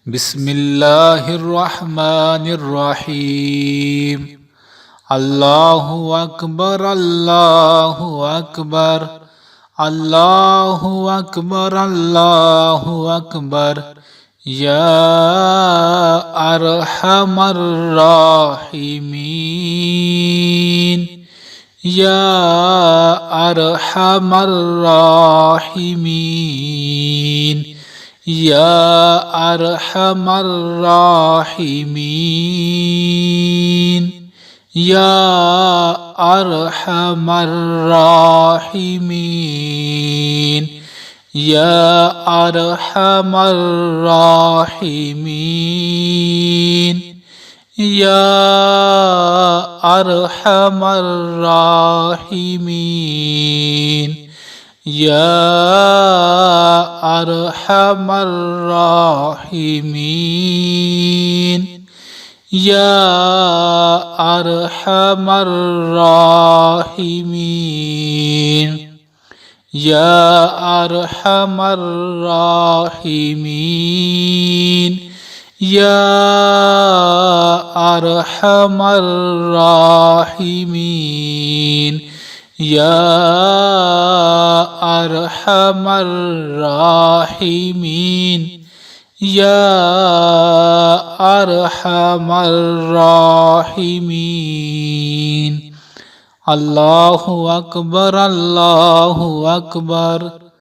بسم الله الرحمن الرحيم الله أكبر الله أكبر الله أكبر الله أكبر يا أرحم الراحمين يا أرحم الراحمين يا أرحم الراحمين يا أرحم الراحمين يا أرحم الراحمين يا أرحم الراحمين يا أرحم الراحمين يا أرحم الراحمين يا أرحم الراحمين يا أرحم الراحمين يا أرحم الراحمين يا أرحم الراحمين الله أكبر الله أكبر